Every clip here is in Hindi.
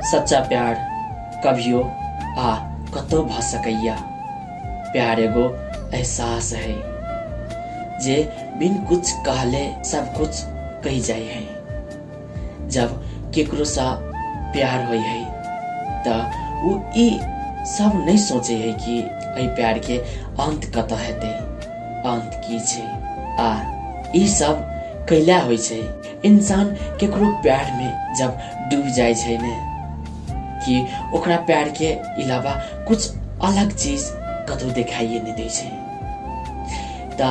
सच्चा प्यार कभियो आ कतो भ सकैया। प्यार एगो एहसास है जे बिन कुछ कहले सब कुछ कही जाए है। जब केकरो सा प्यार होई है त उ ई सब नहीं सोचे है कि ए प्यार के अंत कत हेते, अंत की छे आ ई सब कैला होई छे। इंसान केकरो प्यार में जब डूब जाए छे ने कि ओकरा प्यार के अलावा कुछ अलग चीज कतौ दिखाइए नहीं दे छे। त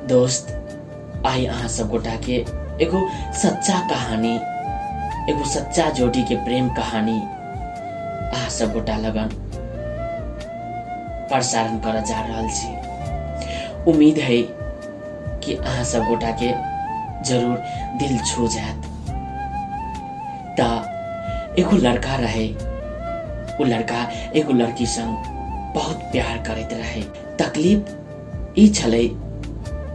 दोस्त आई अहाँ सब गोटा के एगो सच्चा कहानी, एगो सच्चा जोड़ी के प्रेम कहानी अहाँ सब गोटा लगन प्रसारण कर जा रहल छी। उम्मीद है कि अहाँ सब गोटा के जरूर दिल छू जात। ता एगो लड़का रहे, वो लड़का एगो लड़की संग बहुत प्यार करते रहे। तकलीफ ई छले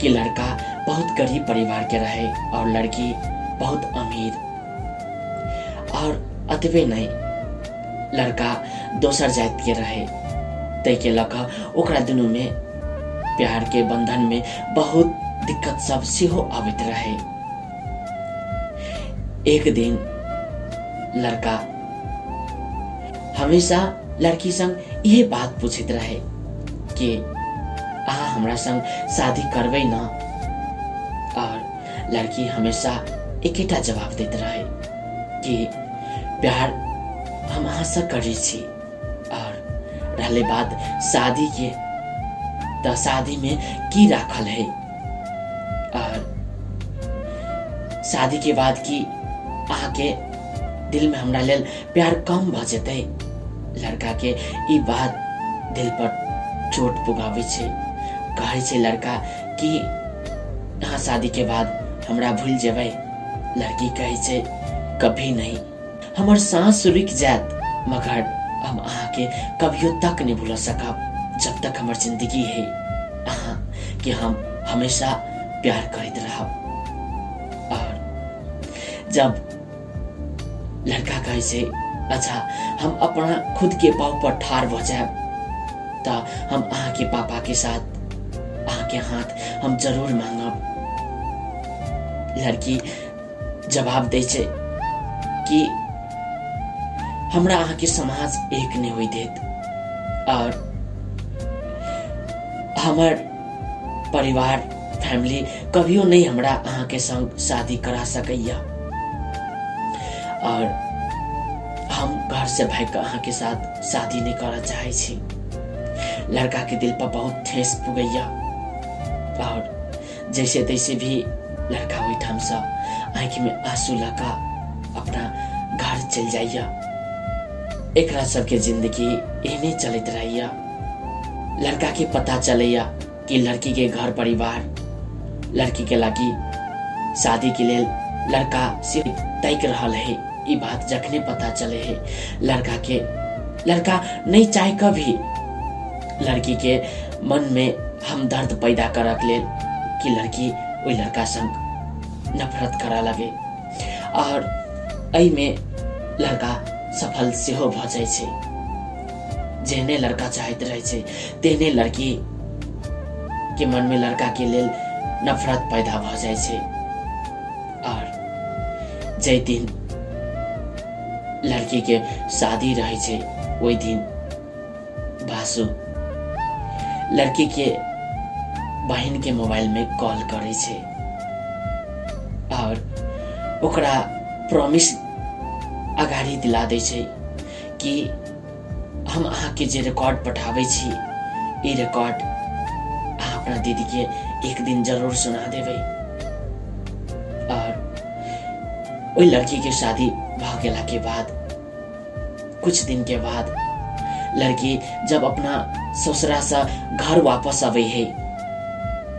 कि लड़का बहुत गरीब परिवार के रहे और लड़की बहुत अमीर। और अतबे नहीं, लड़का दोसर जात के रहे। तै के लका ओकरा दुनू में प्यार के बंधन में बहुत दिक्कत सब सेहो आवित रहे। एक दिन लड़का हमेशा लड़की संग यही बात पूछित रहे कि अहाँ हमरा संग शादी करबै ना। और लड़की हमेशा एकेटा जवाब देते रहे कि प्यार हम अहाँ से करै छी। और रहले बात शादी के, त शादी में की राखल है और शादी के बाद की अहाँ के दिल में हमरा लेल प्यार कम भ जेतै। लड़का के ई बात दिल पर चोट पुगावे छे। कहे छे लड़का कि अहाँ शादी के बाद हमरा भूल जेबै। लड़की कहे छे कभी नहीं, हमर सांस रुक जात मगर हम अहाँ के कभियो तक नहीं भूल सकब। जब तक हमर जिंदगी है अहाँ के हम हमेशा प्यार करते रहब। और जब लड़का कहे छे अच्छा हम अपना खुद के पाँव पर ठाड़ भ जाब त हम अहाँ के पापा के साथ अहाँ के हाथ हम जरूर मांगब। लड़की जवाब दे छे कि हमरा अहाँ के समाज एक नहीं होई देत और हमर परिवार फैमिली कभियो नहीं हमरा अहाँ के संग शादी करा सकैया। और हम घर से भाग कर अहाँ के साथ शादी नहीं करना चाहे छी। लड़का के दिल पर बहुत ठेस पुगैया और जैसे तैसे भी लड़का वही ठाम से आंख में आंसू लगा अपना घर चल जाइया। एकरा सबके जिंदगी एहने चलत रहिया। लड़का के पता चलैया कि लड़की के घर परिवार लड़की के लागी शादी के लिए लड़का से तैक रहल है। ई बात जखने पता चले है लड़का नहीं चाहे कभी लड़की के मन में हम दर्द पैदा करक ले कि लड़की वही लड़का संग नफरत करा लगे। और एहि में लड़का सफल सेहो भ जाय छै। जेहने लड़का चाहत रहे छै तेहने लड़की के मन में लड़का के लेल नफरत पैदा भ जाय छै। और जै दिन लड़की के शादी रहे छै ओहि दिन बासु लड़की के बहन के मोबाइल में कॉल करे छै और ओकरा प्रॉमिस अगाड़ी दिला दे छै कि हम अहाँ के जे रिकॉर्ड पठावे छी ई रिकॉर्ड अहाँ अपना दीदी के एक दिन जरूर सुना देबै। और ओई लड़की के शादी भ गेला के बाद कुछ दिन के बाद लड़की जब अपना ससुरा से घर वापस आवे है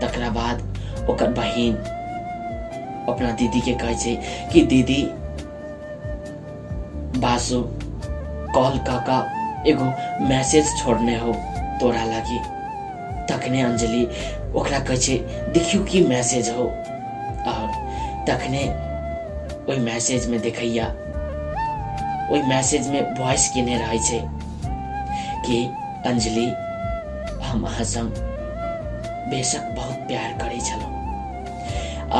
तकरा बाद ओकर बहन अपना दीदी के कहे छै कि दीदी बासु कॉल काका एगो मैसेज छोड़ने हो तोरा लागी। तखने अंजलि ओकरा कहे छै देखियो की मैसेज हो। और तखने ओई मैसेज में देखैया ओहि मैसेज में वॉइस केने रहे छे कि अंजलि हम अहाँ संग बेशक बहुत प्यार करे छलौं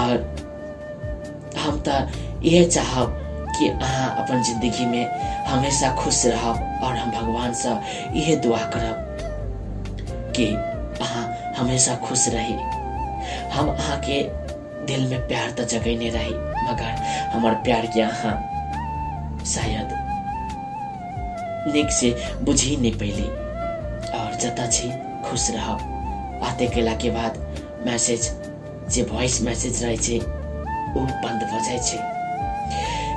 और हम तो यह चाहब कि अहाँ अपन जिंदगी में हमेशा खुश रहब और हम भगवान से यह दुआ करब कि अहाँ हमेशा खुश रही। हम अहाँ के दिल में प्यार तो जगैने रही मगर हमार प्यार के अहाँ शायद निक से बुझी नहीं पैली और जता छी खुश रहब। आते केला के बाद मैसेज जे वॉइस मैसेज रहे छे वो बंद भ जाए छे।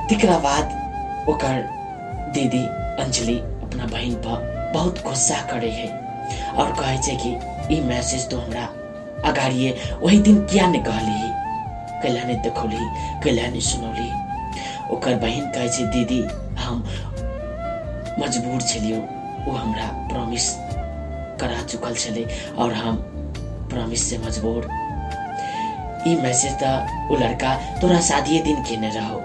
तिकरा बाद ओकर दीदी अंजलि अपना बहन पर बहुत गुस्सा करे है और कहे छे कि ई मैसेज तो हमरा अगाड़िए वही दिन किया ने कहली, कैला ने देखौली, कैला ने सुनौली। ओकर बहन कहे छे दीदी हम मजबूर छलियो, वो हमरा प्रॉमिस करा चुकल छले और हम प्रॉमिस से मजबूर। ई मैसेज ता वो लड़का तोरा शादी दिन केने रहो।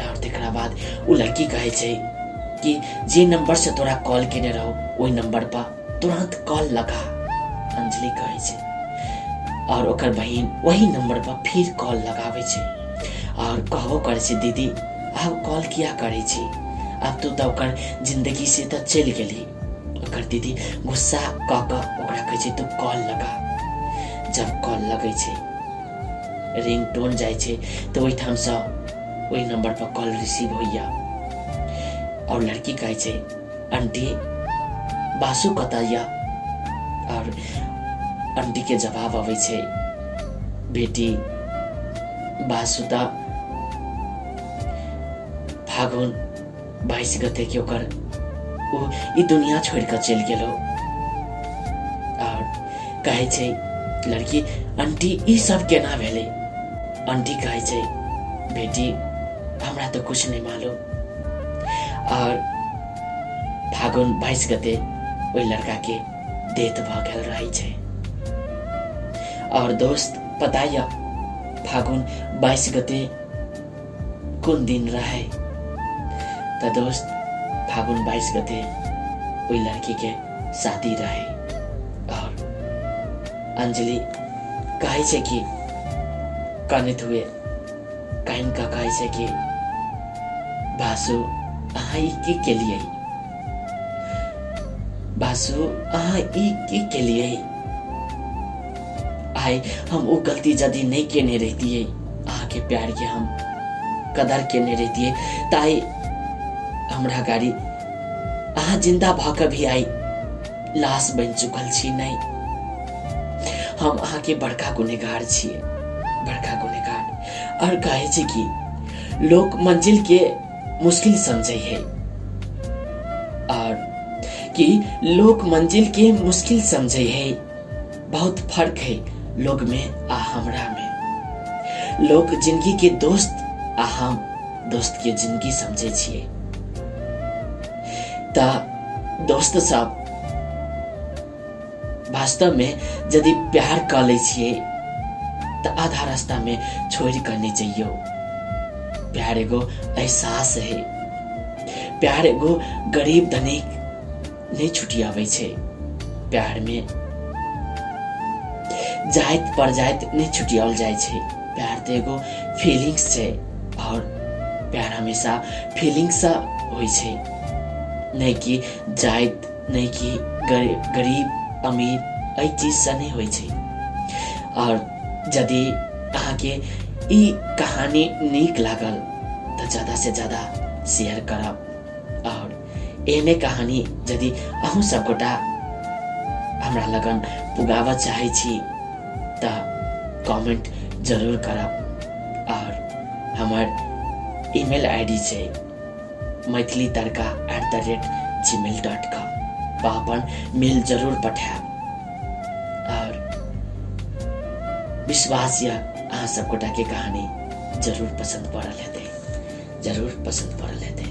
और तेकरा बाद वो लड़की कहे छे कि जे नंबर से तोरा कॉल केने रहो वही नंबर पर तुरंत कॉल लगा। अंजलि कहे छे और ओकर बहन वही नंबर पर फिर कॉल लगावे छे और कहबो करे छे दीदी अब कॉल किया करे छी, अब तू तो ओकर जिंदगी से तो चल गेली। ओकर दीदी गुस्सा क ओकरा कहे छे तू कॉल लगा। जब कॉल लगे छे रिंग टोन जाए छे तो वही ठाम से वही नंबर पर कॉल रिसीव होइया और लड़की कहे छे आंटी बासु कतैया। और आंटी के जवाब आवे छे बेटी बासु ता फागुन 22 गते के ओकर वो ई दुनिया छोड़ कर चल गेलो। और कहे छे लड़की आंटी ई सब केना भेले। आंटी कहे छे बेटी हमरा तो कुछ नहीं मालूम। और फागुन 22 गते वही लड़का के डेथ भ गेल रहे छे। और दोस्त पता या फागुन 22 गते कौन दिन रहे। तो दोस्त फागुन 22 गते वही लड़की के शादी रहे। और अंजलि कहे छे कि कनित हुए काइन का कहे छे कि बासु अहाँ ई के लिए बासु अहाँ ई के लिए आए हम वो गलती यदि नहीं केने रहती है अहाँ के प्यार के हम कदर केने रहती है ताई हमरा गाड़ी अहाँ जिंदा भ के भी आई लाश बन चुकल छी नहीं। हम अहाँ के बड़का गुनेगार छिए, बड़का गुनेगार। और कहे छे कि लोग मंजिल के मुश्किल समझे है और कि लोग मंजिल के मुश्किल समझे है। बहुत फर्क है लोग में आ हमरा में। लोग जिंदगी के दोस्त आ हम दोस्त के जिंदगी समझे छिए। ता दोस्त सब वास्तव में यदि प्यार कर ले छिए तो आधा रास्ता में छोड़ कर नहीं चाहिए। प्यार एगो एहसास है। प्यार एगो गरीब धनिक नहीं छुटी आवे छे। प्यार में जायत पर जायत नहीं छुटियाल जाए छे। प्यार तो एगो फीलिंग्स छे और प्यार हमेशा फीलिंग्स सा होई छे, नहीं कि जायत, नहीं कि गरीब अमीर ऐ चीज से नहीं होई छे। और यदि अहाँ के ई कहानी नीक लागल तो ज्यादा से ज्यादा शेयर करब। और एने कहानी यदि अहूँ सब गोटा हमरा लगन पुगाव चाहे छी तो कमेंट जरूर करब। और हमार ईमेल आईडी छे maithilitarka@gmail.com पर अपन मेल जरूर पठाएब। और विश्वास या अहाँ सब गोटा के कहानी जरूर पसंद पड़ल हेते, जरूर पसंद पड़ल हेते।